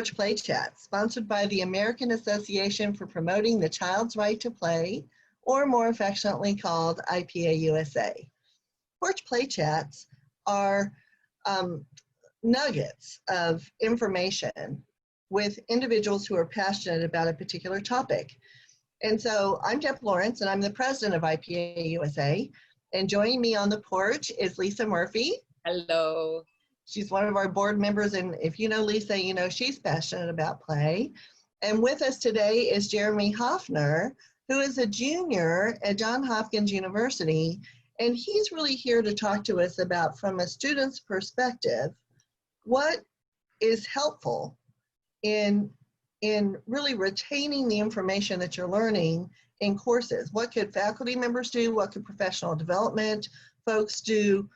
Porch Play Chat, sponsored by the American Association for Promoting the Child's Right to Play, or more affectionately called IPA-USA. Porch Play Chats are nuggets of information with individuals who are passionate about a particular topic. And so I'm Deb Lawrence, and I'm the president of IPA-USA. And joining me on the porch is Lisa Murphy. Hello. She's one of our board members, and if you know Lisa, you know she's passionate about play. And with us today is Jeremy Hoffner, who is a junior at Johns Hopkins University, and he's really here to talk to us about, from a student's perspective, what is helpful in really retaining the information that you're learning in courses. What could faculty members do? What could professional development folks do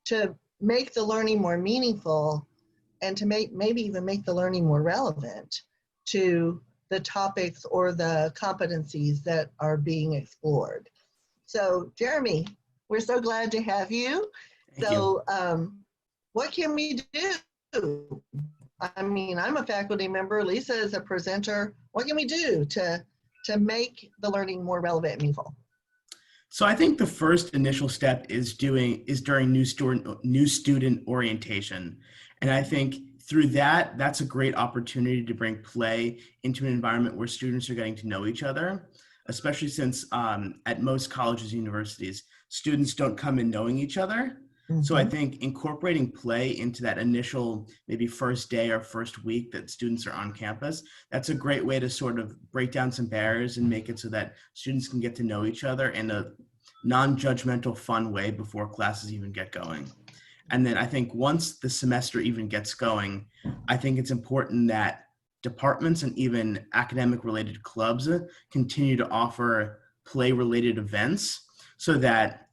to make the learning more meaningful and to maybe even make the learning more relevant to the topics or the competencies that are being explored? So Jeremy, we're so glad to have you. Thank you. What can we do? I mean, I'm a faculty member, Lisa is a presenter. What can we do to make the learning more relevant and meaningful? So I think the first initial step is during new student orientation. And I think through that's a great opportunity to bring play into an environment where students are getting to know each other, especially since at most colleges and universities, students don't come in knowing each other. Mm-hmm. So I think incorporating play into that initial, maybe first day or first week that students are on campus, that's a great way to sort of break down some barriers and make it so that students can get to know each other in a non-judgmental, fun way before classes even get going. And then I think once the semester even gets going, I think it's important that departments and even academic related clubs continue to offer play related events so that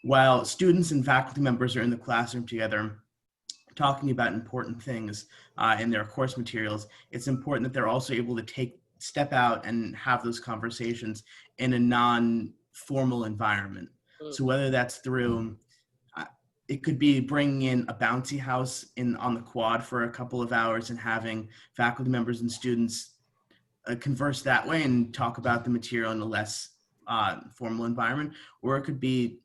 while students and faculty members are in the classroom together talking about important things in their course materials, it's important that they're also able to step out and have those conversations in a non-formal environment. So whether that's through, it could be bringing in a bouncy house on the quad for a couple of hours and having faculty members and students converse that way and talk about the material in a less formal environment, or it could be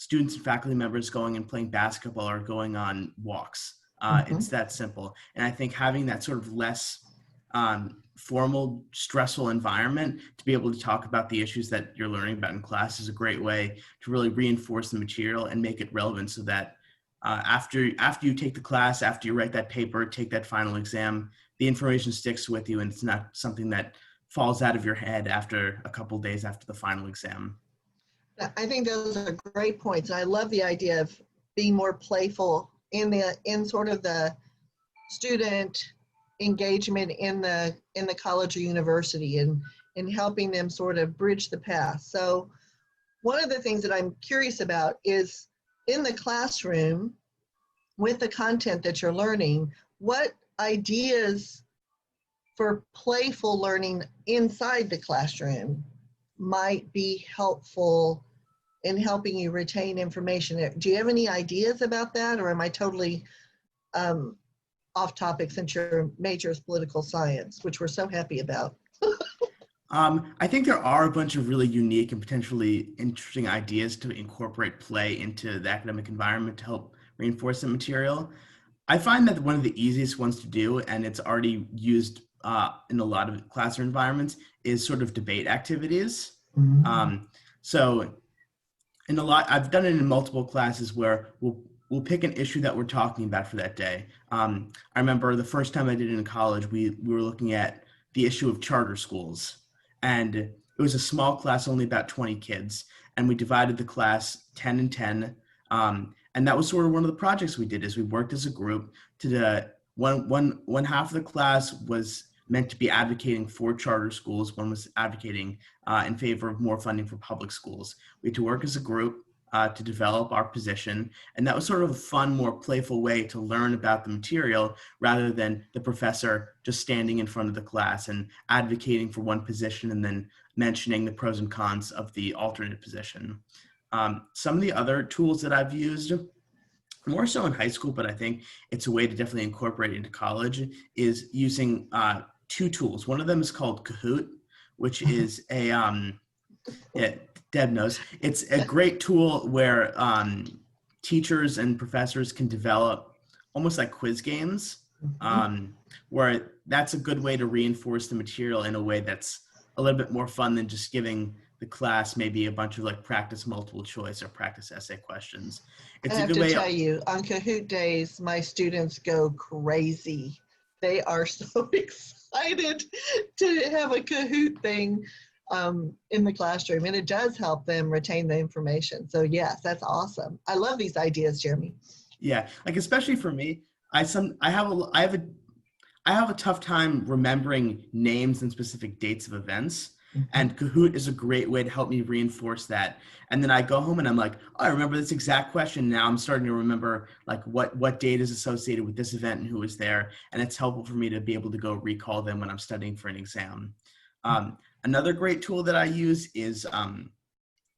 students and faculty members going and playing basketball or going on walks. It's that simple. And I think having that sort of less formal, stressful environment to be able to talk about the issues that you're learning about in class is a great way to really reinforce the material and make it relevant so that after you take the class, after you write that paper, take that final exam, the information sticks with you and it's not something that falls out of your head after a couple days after the final exam. I think those are great points. I love the idea of being more playful in sort of the student engagement in the college or university and helping them sort of bridge the path. So one of the things that I'm curious about is in the classroom with the content that you're learning, what ideas for playful learning inside the classroom might be helpful in helping you retain information? Do you have any ideas about that, or am I totally off topic since your major is political science, which we're so happy about? I think there are a bunch of really unique and potentially interesting ideas to incorporate play into the academic environment to help reinforce the material. I find that one of the easiest ones to do, and it's already used in a lot of classroom environments, is sort of debate activities. Mm-hmm. So I've done it in multiple classes where we'll pick an issue that we're talking about for that day. I remember the first time I did it in college, we were looking at the issue of charter schools. And it was a small class, only about 20 kids. And we divided the class 10 and 10. And that was sort of one of the projects we did, is we worked as a group to one half of the class was meant to be advocating for charter schools. One was advocating in favor of more funding for public schools. We had to work as a group to develop our position. And that was sort of a fun, more playful way to learn about the material rather than the professor just standing in front of the class and advocating for one position and then mentioning the pros and cons of the alternate position. Some of the other tools that I've used more so in high school, but I think it's a way to definitely incorporate it into college, is using two tools. One of them is called Kahoot, which is yeah, Deb knows. It's a great tool where teachers and professors can develop almost like quiz games, where that's a good way to reinforce the material in a way that's a little bit more fun than just giving the class maybe a bunch of like practice multiple choice or practice essay questions. I It's a have good to way. tell you, on Kahoot days, my students go crazy. They are so excited to have a Kahoot thing in the classroom, and it does help them retain the information. So yes, that's awesome. I love these ideas, Jeremy. Yeah, like especially for me, I have a tough time remembering names and specific dates of events. And Kahoot is a great way to help me reinforce that. And then I go home and I'm like, oh, I remember this exact question. Now I'm starting to remember like what date is associated with this event and who was there. And it's helpful for me to be able to go recall them when I'm studying for an exam. Another great tool that I use is,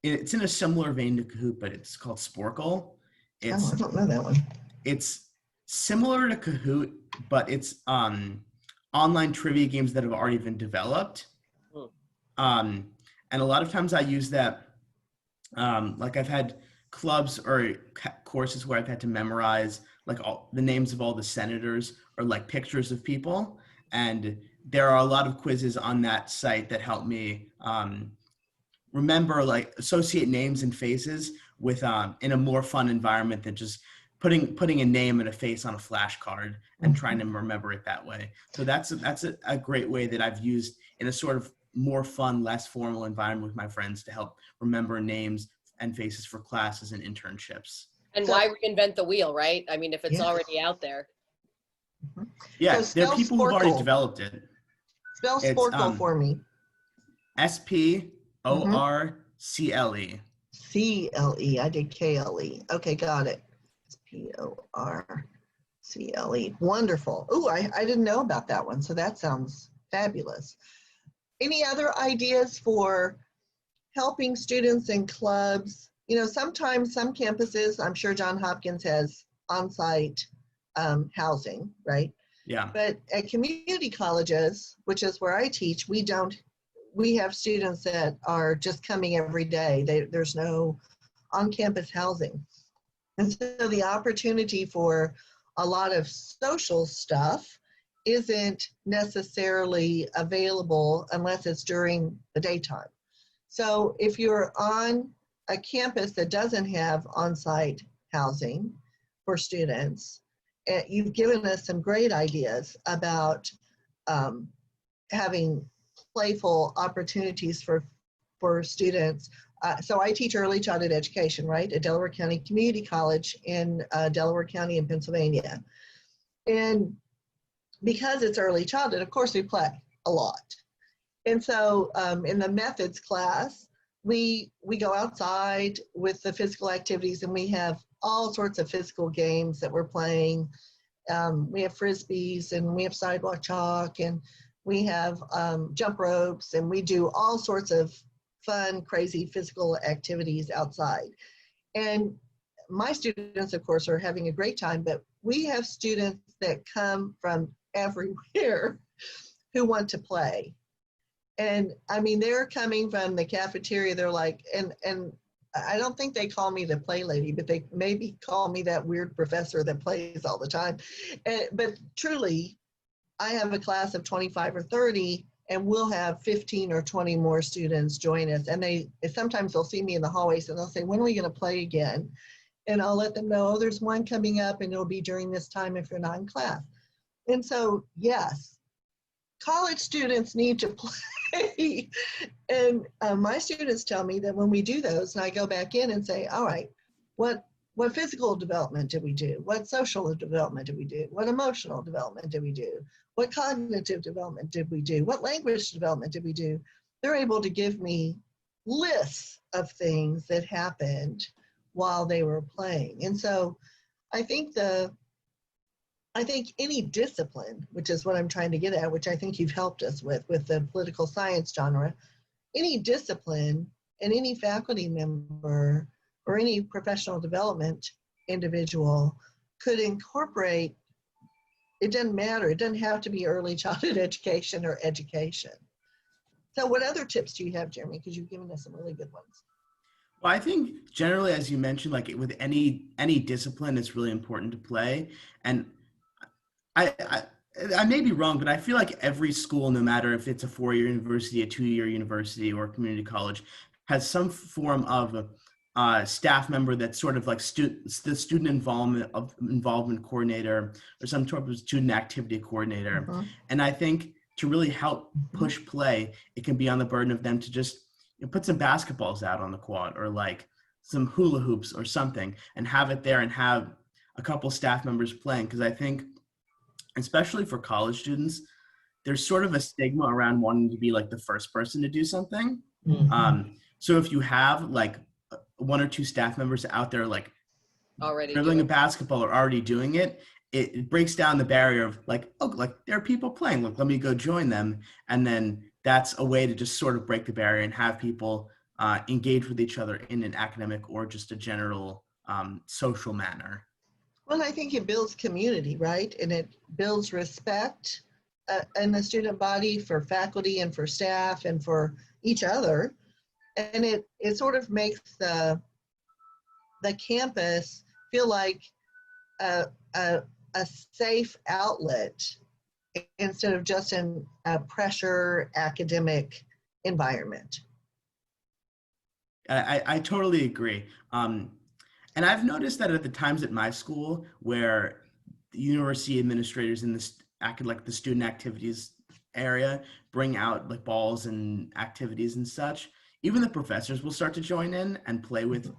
it's in a similar vein to Kahoot, but it's called Sporkle. Oh, I don't know that one. It's similar to Kahoot, but it's online trivia games that have already been developed. And a lot of times I use that, like I've had clubs or courses where I've had to memorize like all the names of all the senators or like pictures of people. And there are a lot of quizzes on that site that help me remember, like associate names and faces with in a more fun environment than just putting a name and a face on a flashcard and trying to remember it that way. So that's a great way that I've used in a sort of more fun, less formal environment with my friends to help remember names and faces for classes and internships. And why reinvent the wheel, right? I mean, if it's Yeah. already out there. Yeah, So there are people who've already Sporkle. developed it. Spell It's, Sporkle for me. Sporcle. C-L-E. I did K-L-E. Okay, got it. Sporcle. Wonderful. Oh, I didn't know about that one. So that sounds fabulous. Any other ideas for helping students in clubs? You know, sometimes some campuses, I'm sure Johns Hopkins has on-site housing, right? Yeah. But at community colleges, which is where I teach, we have students that are just coming every day. There's no on-campus housing. And so the opportunity for a lot of social stuff isn't necessarily available unless it's during the daytime. So if you're on a campus that doesn't have on-site housing for students, you've given us some great ideas about having playful opportunities for students. So I teach early childhood education, right, at Delaware County Community College in Delaware County in Pennsylvania. And because it's early childhood, of course we play a lot. And so in the methods class, we go outside with the physical activities, and we have all sorts of physical games that we're playing. We have frisbees, and we have sidewalk chalk, and we have jump ropes, and we do all sorts of fun, crazy physical activities outside. And my students, of course, are having a great time, but we have students that come from everywhere who want to play. And I mean, they're coming from the cafeteria. They're like, and I don't think they call me the play lady, but they maybe call me that weird professor that plays all the time. But truly, I have a class of 25 or 30, and we'll have 15 or 20 more students join us. And sometimes they'll see me in the hallways and they'll say, when are we going to play again? And I'll let them know, oh, there's one coming up, and it'll be during this time if you're not in class. And so, yes, college students need to play. And my students tell me that when we do those, and I go back in and say, all right, what physical development did we do? What social development did we do? What emotional development did we do? What cognitive development did we do? What language development did we do? They're able to give me lists of things that happened while they were playing. And so I think any discipline, which is what I'm trying to get at, which I think you've helped us with the political science genre, any discipline and any faculty member or any professional development individual could incorporate, it doesn't matter, it doesn't have to be early childhood education or education. So what other tips do you have, Jeremy? Because you've given us some really good ones. Well, I think generally, as you mentioned, like with any discipline, it's really important to play. And I, I I may be wrong, but I feel like every school, no matter if it's a 4-year university, a 2-year university, or a community college, has some form of staff member that's sort of like the student involvement coordinator or some sort of student activity coordinator. Mhm. And I think to really help Mhm. push play, it can be on the burden of them to just put some basketballs out on the quad or like some hula hoops or something and have it there and have a couple staff members playing. Because I think, especially for college students, there's sort of a stigma around wanting to be like the first person to do something. Mhm. So if you have like 1 or 2 staff members out there like Already dribbling a doing. basketball or already doing it, it breaks down the barrier of like, oh, like there are people playing, look, let me go join them. And then that's a way to just sort of break the barrier and have people engage with each other in an academic or just a general social manner. Well, I think it builds community, right? And it builds respect in the student body for faculty and for staff and for each other. And it sort of makes the campus feel like a, a safe outlet instead of just in a pressure academic environment. I totally agree. And I've noticed that at the times at my school where the university administrators in this like the student activities area bring out like balls and activities and such, even the professors will start to join in and play with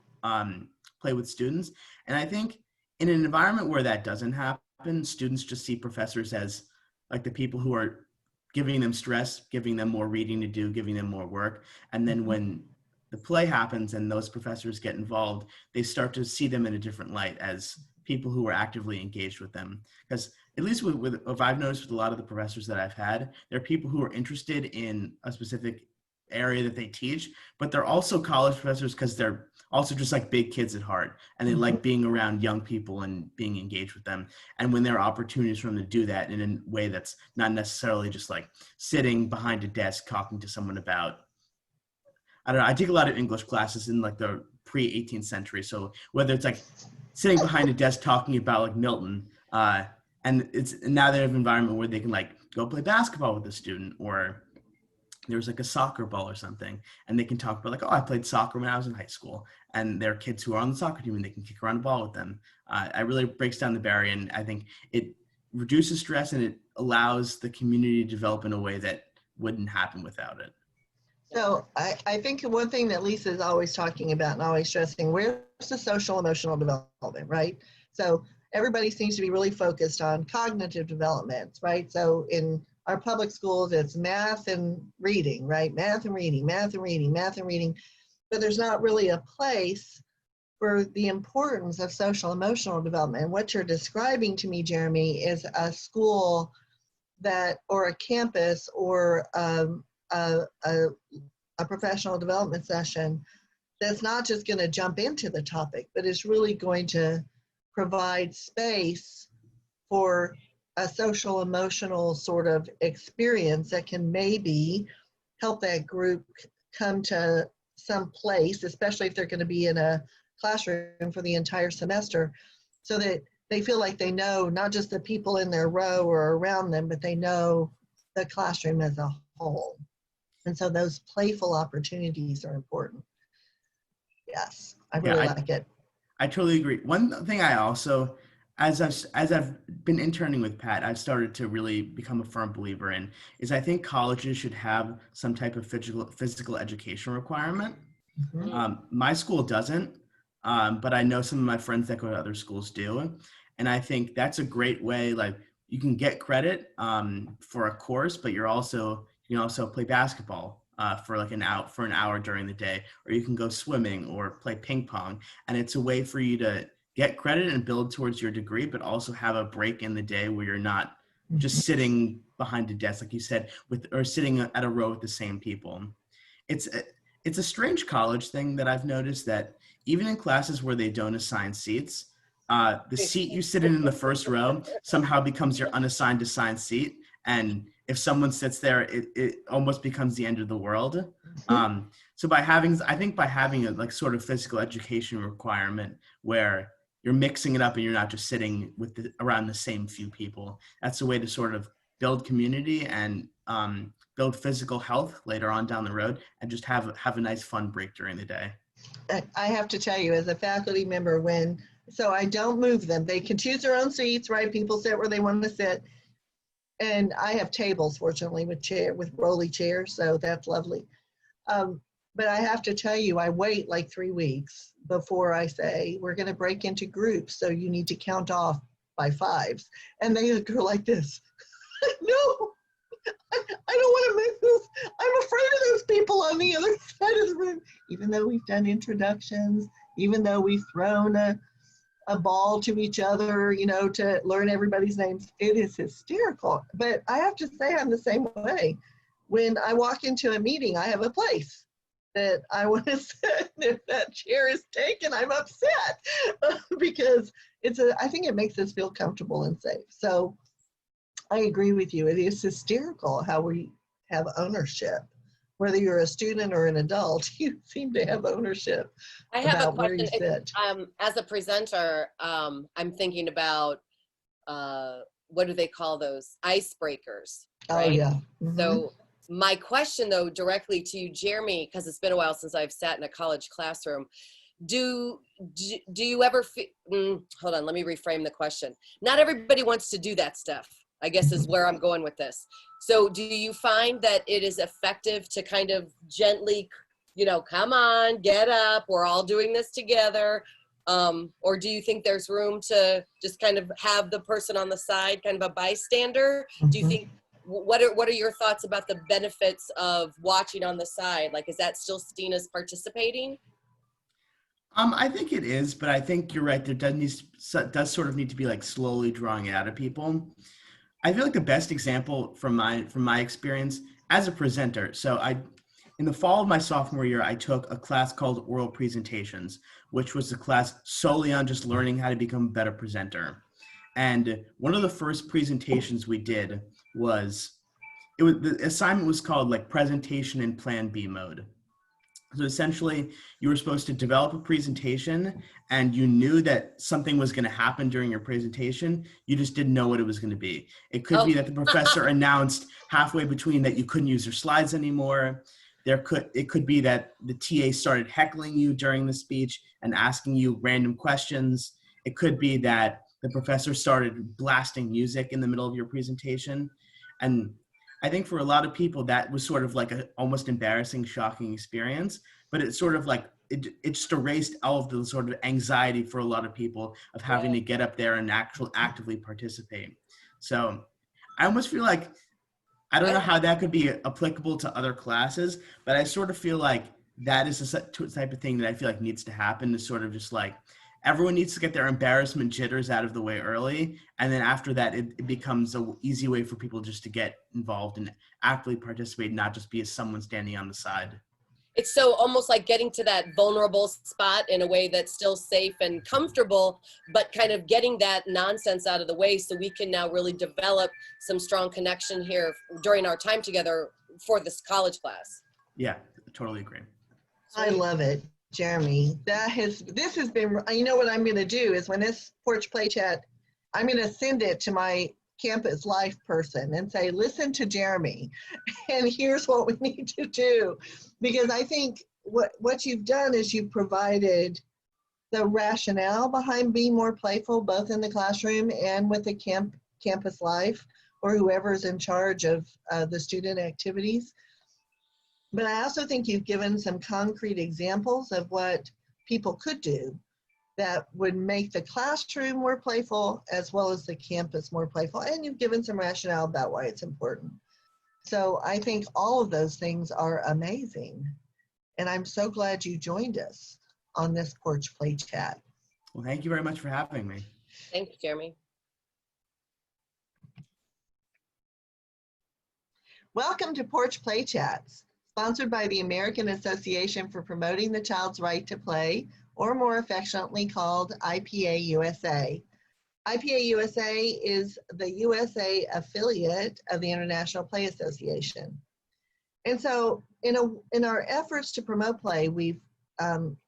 students. And I think in an environment where that doesn't happen, students just see professors as like the people who are giving them stress, giving them more reading to do, giving them more work. And then when the play happens and those professors get involved, they start to see them in a different light as people who are actively engaged with them. Because at least with what I've noticed with a lot of the professors that I've had, there are people who are interested in a specific area that they teach, but they're also college professors because they're also just like big kids at heart and they like being around young people and being engaged with them. And when there are opportunities for them to do that in a way that's not necessarily just like sitting behind a desk talking to someone about, I don't know, I take a lot of English classes in like the pre-18th century. So whether it's like sitting behind a desk talking about like Milton, and it's now they have an environment where they can like go play basketball with a student, or there's like a soccer ball or something, and they can talk about like, oh, I played soccer when I was in high school, and there are kids who are on the soccer team and they can kick around the ball with them. It really breaks down the barrier, and I think it reduces stress and it allows the community to develop in a way that wouldn't happen without it. So I think one thing that Lisa is always talking about and always stressing, where's the social emotional development, right? So everybody seems to be really focused on cognitive development, right? So in our public schools, it's math and reading, right? Math and reading, math and reading, math and reading. But there's not really a place for the importance of social emotional development. And what you're describing to me, Jeremy, is a school that, or a campus, or a professional development session that's not just going to jump into the topic, but is really going to provide space for a social emotional sort of experience that can maybe help that group come to some place, especially if they're going to be in a classroom for the entire semester, so that they feel like they know not just the people in their row or around them, but they know the classroom as a whole. And so those playful opportunities are important. Yes, I really like it. I totally agree. One thing I also, as I've been interning with Pat, I've started to really become a firm believer in is I think colleges should have some type of physical education requirement. My school doesn't, but I know some of my friends that go to other schools do. And I think that's a great way, like you can get credit for a course, but you can also play basketball for like an hour during the day, or you can go swimming or play ping pong. And it's a way for you to get credit and build towards your degree, but also have a break in the day where you're not just sitting behind a desk, like you said, or sitting at a row with the same people. It's a strange college thing that I've noticed that even in classes where they don't assign seats, the seat you sit in the first row somehow becomes your unassigned assigned seat. And if someone sits there, it almost becomes the end of the world. So I think by having a like sort of physical education requirement where you're mixing it up and you're not just sitting with around the same few people, that's a way to sort of build community and build physical health later on down the road, and just have a nice fun break during the day. I have to tell you, as a faculty member, so I don't move them. They can choose their own seats, right? People sit where they want to sit. And I have tables, fortunately, with rolly chairs, so that's lovely. But I have to tell you, I wait like 3 weeks before I say, we're going to break into groups, so you need to count off by fives. And they go like this. No, I don't want to move. I'm afraid of those people on the other side of the room. Even though we've done introductions, even though we've thrown a ball to each other, to learn everybody's names, it is hysterical. But I have to say, I'm the same way. When I walk into a meeting, I have a place that I want to sit. If that chair is taken, I'm upset because I think it makes us feel comfortable and safe. So I agree with you. It is hysterical how we have ownership. Whether you're a student or an adult, you seem to have ownership. I have about a where question. you sit. As a presenter, I'm thinking about what do they call those? Icebreakers. Right? Oh, yeah. Mm-hmm. So my question, though, directly to you, Jeremy, because it's been a while since I've sat in a college classroom. Do you ever hold on, let me reframe the question. Not everybody wants to do that stuff, I guess, is where I'm going with this. So do you find that it is effective to kind of gently, come on, get up, we're all doing this together? Or do you think there's room to just kind of have the person on the side, kind of a bystander? Do you think, what are your thoughts about the benefits of watching on the side? Like, is that still seen as participating? I think it is, but I think you're right. There does sort of need to be like slowly drawing it out of people. I feel like the best example from my experience as a presenter. So in the fall of my sophomore year, I took a class called Oral Presentations, which was a class solely on just learning how to become a better presenter. And one of the first presentations we did the assignment was called like presentation in Plan B mode. So essentially, you were supposed to develop a presentation and you knew that something was going to happen during your presentation. You just didn't know what it was going to be. It could be that the professor announced halfway between that you couldn't use your slides anymore. It could be that the TA started heckling you during the speech and asking you random questions. It could be that the professor started blasting music in the middle of your presentation. And I think for a lot of people, that was sort of like an almost embarrassing, shocking experience, but it's sort of like, it just erased all of the sort of anxiety for a lot of people of having to get up there and actively participate. So I almost feel like, I don't know how that could be applicable to other classes, but I sort of feel like that is the type of thing that I feel like needs to happen, to sort of just like, everyone needs to get their embarrassment jitters out of the way early. And then after that, it becomes an easy way for people just to get involved and actively participate, not just be as someone standing on the side. It's so almost like getting to that vulnerable spot in a way that's still safe and comfortable, but kind of getting that nonsense out of the way so we can now really develop some strong connection here during our time together for this college class. Yeah, totally agree. I love it, Jeremy. This has been, what I'm going to do is when this Porch Play Chat, I'm going to send it to my campus life person and say, listen to Jeremy, and here's what we need to do. Because I think what you've done is you've provided the rationale behind being more playful, both in the classroom and with the campus life, or whoever's in charge of the student activities. But I also think you've given some concrete examples of what people could do that would make the classroom more playful as well as the campus more playful. And you've given some rationale about why it's important. So I think all of those things are amazing. And I'm so glad you joined us on this Porch Play Chat. Well, thank you very much for having me. Thank you, Jeremy. Welcome to Porch Play Chats, sponsored by the American Association for Promoting the Child's Right to Play, or more affectionately called IPA-USA. IPA-USA is the USA affiliate of the International Play Association. And so in our efforts to promote play, we've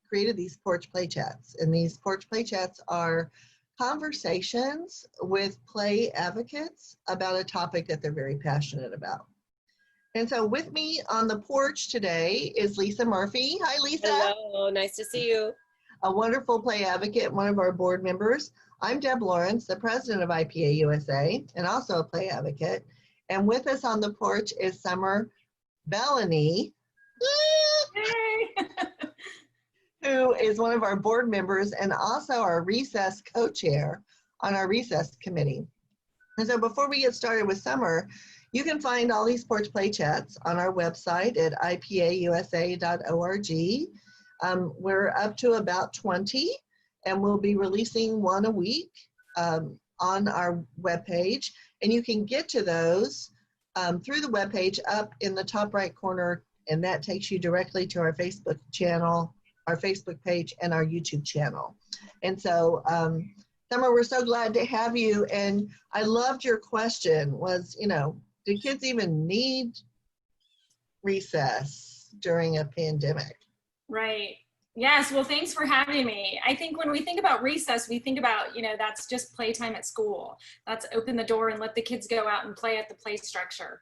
created these porch play chats. And these porch play chats are conversations with play advocates about a topic that they're very passionate about. And so with me on the porch today is Lisa Murphy. Hi, Lisa. Hello, nice to see you. A wonderful play advocate, one of our board members. I'm Deb Lawrence, the president of IPA-USA, and also a play advocate. And with us on the porch is Summer Bellany, who is one of our board members and also our recess co-chair on our recess committee. And so before we get started with Summer, you can find all these porch play chats on our website at IPAUSA.org. We're up to about 20, and we'll be releasing one a week on our webpage. And you can get to those through the webpage up in the top right corner, and that takes you directly to our Facebook channel, our Facebook page, and our YouTube channel. And so, Summer, we're so glad to have you. And I loved your question was, do kids even need recess during a pandemic? Right. Yes. Well, thanks for having me. I think when we think about recess, we think about, that's just playtime at school. That's open the door and let the kids go out and play at the play structure.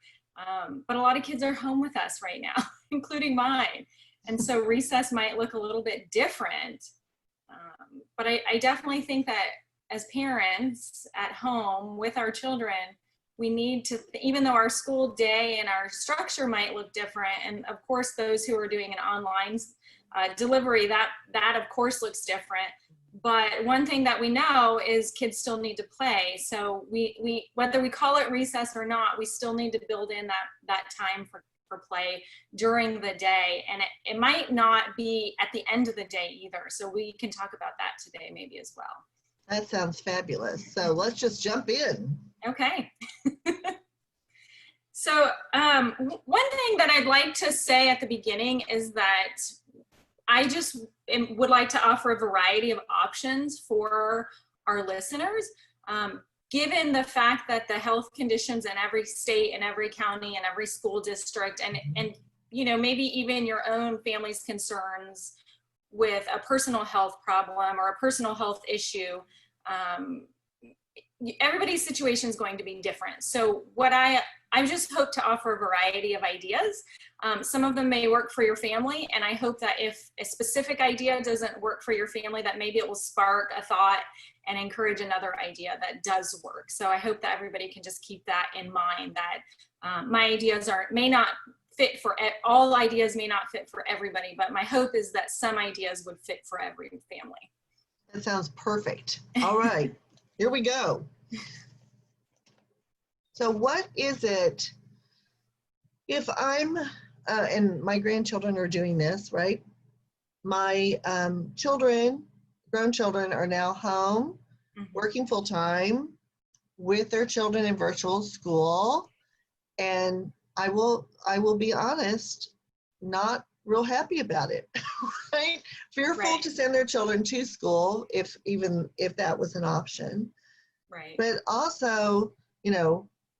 But a lot of kids are home with us right now, including mine. And so recess might look a little bit different. But I definitely think that as parents at home with our children, we need to, even though our school day and our structure might look different, and of course those who are doing an online delivery, that of course looks different. But one thing that we know is kids still need to play. So we whether we call it recess or not, we still need to build in that time for play during the day. And it might not be at the end of the day either. So we can talk about that today maybe as well. That sounds fabulous. So let's just jump in. Okay. So one thing that I'd like to say at the beginning is that I just would like to offer a variety of options for our listeners. Given the fact that the health conditions in every state and every county and every school district and maybe even your own family's concerns with a personal health problem or a personal health issue, everybody's situation is going to be different. So what I just hope to offer a variety of ideas. Some of them may work for your family, and I hope that if a specific idea doesn't work for your family, that maybe it will spark a thought and encourage another idea that does work. So I hope that everybody can just keep that in mind, that my ideas may not fit for, all ideas may not fit for everybody, but my hope is that some ideas would fit for every family. That sounds perfect. All right, here we go. So what is it, if I'm, and my grandchildren are doing this, right? My grown children are now home, working full time with their children in virtual school. And I will be honest, not real happy about it, right? Fearful to send their children to school, if that was an option. Right. But also,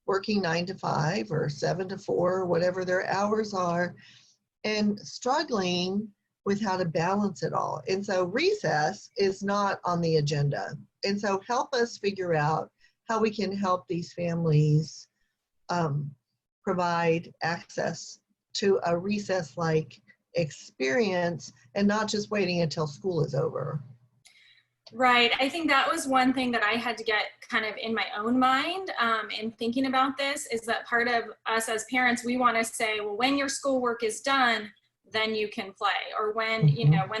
working 9 to 5 or 7 to 4, whatever their hours are, and struggling with how to balance it all. And so recess is not on the agenda. And so help us figure out how we can help these families provide access to a recess-like experience and not just waiting until school is over. Right. I think that was one thing that I had to get kind of in my own mind in thinking about this, is that part of us as parents, we want to say, well, when your schoolwork is done, then you can play, or when, when the